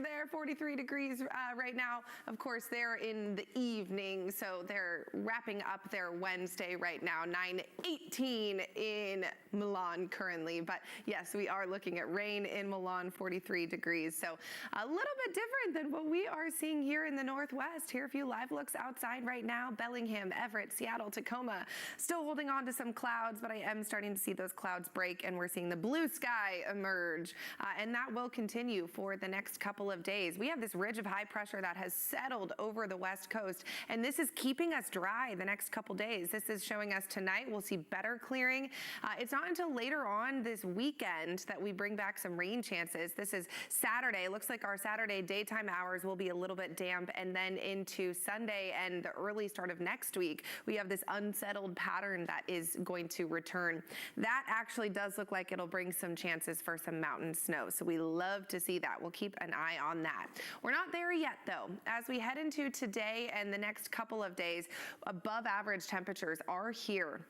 there, 43 degrees right now. Of course, they're in the evening, so they're wrapping up their Wednesday right now, 9:18 in Milan currently. But yes, we are looking at rain in Milan, 43 degrees. So a little bit different than what we are seeing here in the Northwest. Here are a few live looks outside right now. Bellingham, Everett, Seattle, Tacoma, still holding on to some clouds, but I am starting to see those clouds break and we're seeing the blue sky emerge. And that will continue for the next couple of days. We have this ridge of high pressure that has settled over the West Coast, and this is keeping us dry the next couple days. This is showing us tonight we'll see better clearing. It's not until later on this weekend that we bring back some rain chances. This is Saturday. It looks like our Saturday daytime hours will be a little bit damp, and then into Sunday and the early start of next week, we have this unsettled pattern that is going to return. That actually does look like it'll bring some chances for some mountain snow. So we love to see that. We'll keep an eye on that. We're not there yet though. As we head into today and the next couple of days, above average temperatures are here.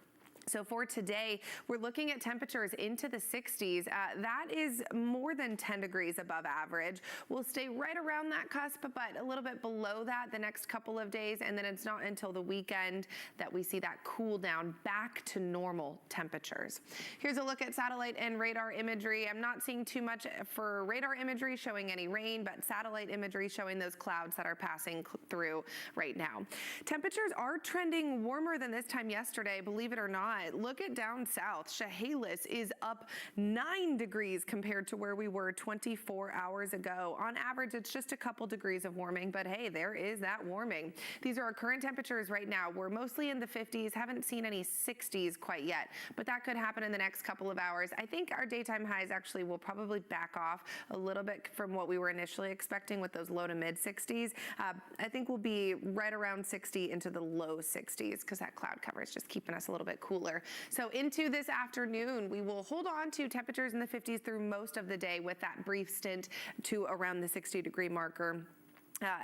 So for today, we're looking at temperatures into the 60s. That is more than 10 degrees above average. We'll stay right around that cusp, but a little bit below that the next couple of days. And then it's not until the weekend that we see that cool down back to normal temperatures. Here's a look at satellite and radar imagery. I'm not seeing too much for radar imagery showing any rain, but satellite imagery showing those clouds that are passing through right now. Temperatures are trending warmer than this time yesterday, believe it or not. Look at down south. Chehalis is up 9 degrees compared to where we were 24 hours ago. On average, it's just a couple degrees of warming, but hey, there is that warming. These are our current temperatures right now. We're mostly in the 50s, haven't seen any 60s quite yet, but that could happen in the next couple of hours. I think our daytime highs actually will probably back off a little bit from what we were initially expecting with those low to mid 60s. I think we'll be right around 60 into the low 60s because that cloud cover is just keeping us a little bit cooler. So into this afternoon, we will hold on to temperatures in the 50s through most of the day with that brief stint to around the 60-degree marker.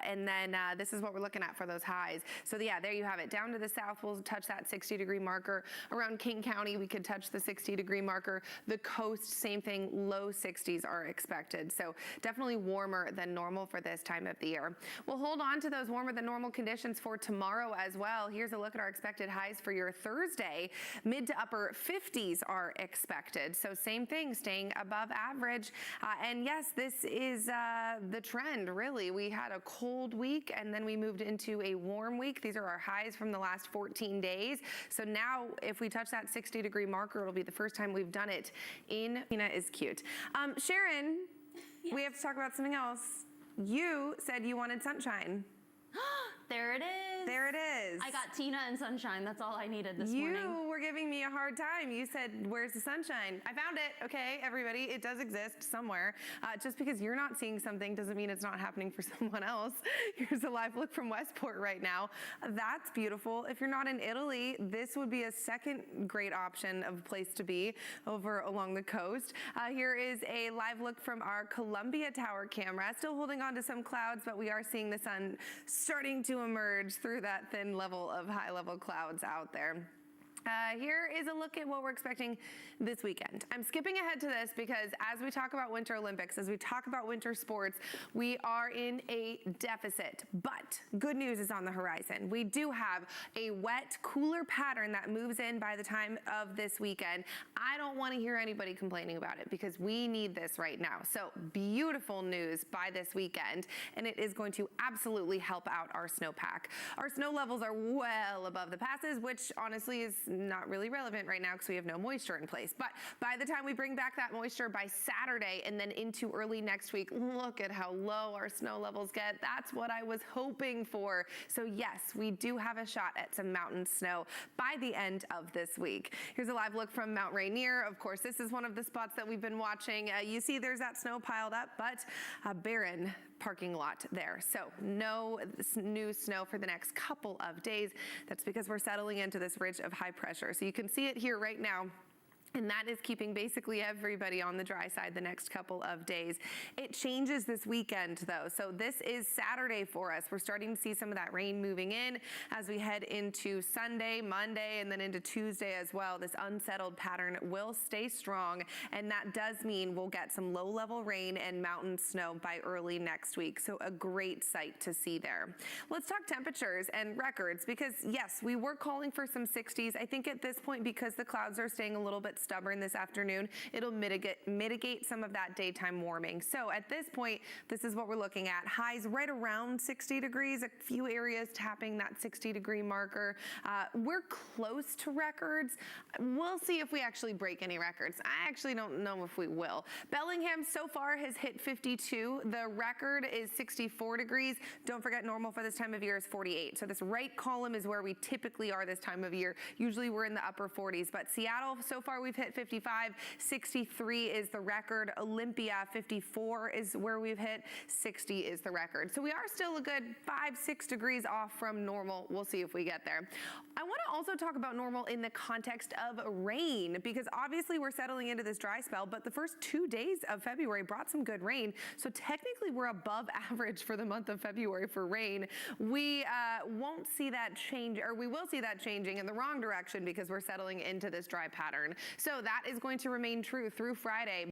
And then this is what we're looking at for those highs. So yeah, there you have it. Down to the south, we'll touch that 60-degree marker. Around King County, we could touch the 60-degree marker. The coast, same thing, low 60s are expected. So definitely warmer than normal for this time of the year. We'll hold on to those warmer than normal conditions for tomorrow as well. Here's a look at our expected highs for your Thursday. Mid to upper 50s are expected. So same thing, staying above average. And yes, this is the trend, really. We had a cold week and then we moved into a warm week. These are our highs from the last 14 days. So now if we touch that 60-degree marker, it'll be the first time we've done it in. Tina is cute. Sharon, yes. We have to talk about something else. You said you wanted sunshine. There it is. There it is. I got Tina and sunshine. That's all I needed this morning. You were giving me a hard time. You said, where's the sunshine? I found it. Okay, everybody, it does exist somewhere. Just because you're not seeing something doesn't mean it's not happening for someone else. Here's a live look from Westport right now. That's beautiful. If you're not in Italy, this would be a second great option of place to be over along the coast. Here is a live look from our Columbia Tower camera. Still holding on to some clouds, but we are seeing the sun starting to emerge through that thin level of high level clouds out there. Here is a look at what we're expecting this weekend. I'm skipping ahead to this because as we talk about Winter Olympics, as we talk about winter sports, we are in a deficit. But good news is on the horizon. We do have a wet, cooler pattern that moves in by the time of this weekend. I don't want to hear anybody complaining about it because we need this right now. So beautiful news by this weekend, and it is going to absolutely help out our snowpack. Our snow levels are well above the passes, which honestly is not really relevant right now because we have no moisture in place. But by the time we bring back that moisture by Saturday and then into early next week, look at how low our snow levels get. That's what I was hoping for. So yes, we do have a shot at some mountain snow by the end of this week. Here's a live look from Mount Rainier. Of course, this is one of the spots that we've been watching. You see there's that snow piled up, but a barren parking lot there. So no new snow for the next couple of days. That's because we're settling into this ridge of high pressure. So you can see it here right now. And that is keeping basically everybody on the dry side the next couple of days. It changes this weekend though. So this is Saturday for us. We're starting to see some of that rain moving in as we head into Sunday, Monday, and then into Tuesday as well. This unsettled pattern will stay strong, and that does mean we'll get some low-level rain and mountain snow by early next week. So a great sight to see there. Let's talk temperatures and records, because yes, we were calling for some 60s. I think at this point, because the clouds are staying a little bit stubborn this afternoon, it'll mitigate some of that daytime warming. So at this point, this is what we're looking at. Highs right around 60 degrees, a few areas tapping that 60-degree marker. We're close to records. We'll see if we actually break any records. I actually don't know if we will. Bellingham so far has hit 52. The record is 64 degrees. Don't forget, normal for this time of year is 48. So this right column is where we typically are this time of year. Usually we're in the upper 40s, but Seattle, so far we've hit 55. 63 is the record. Olympia, 54 is where we've hit. 60 is the record. So we are still a good 5-6 degrees off from normal. We'll see if we get there. I want to also talk about normal in the context of rain, because obviously we're settling into this dry spell, but the first 2 days of February brought some good rain. So technically we're above average for the month of February for rain. We won't see that change, or we will see that changing in the wrong direction because we're settling into this dry pattern. So that is going to remain true through Friday.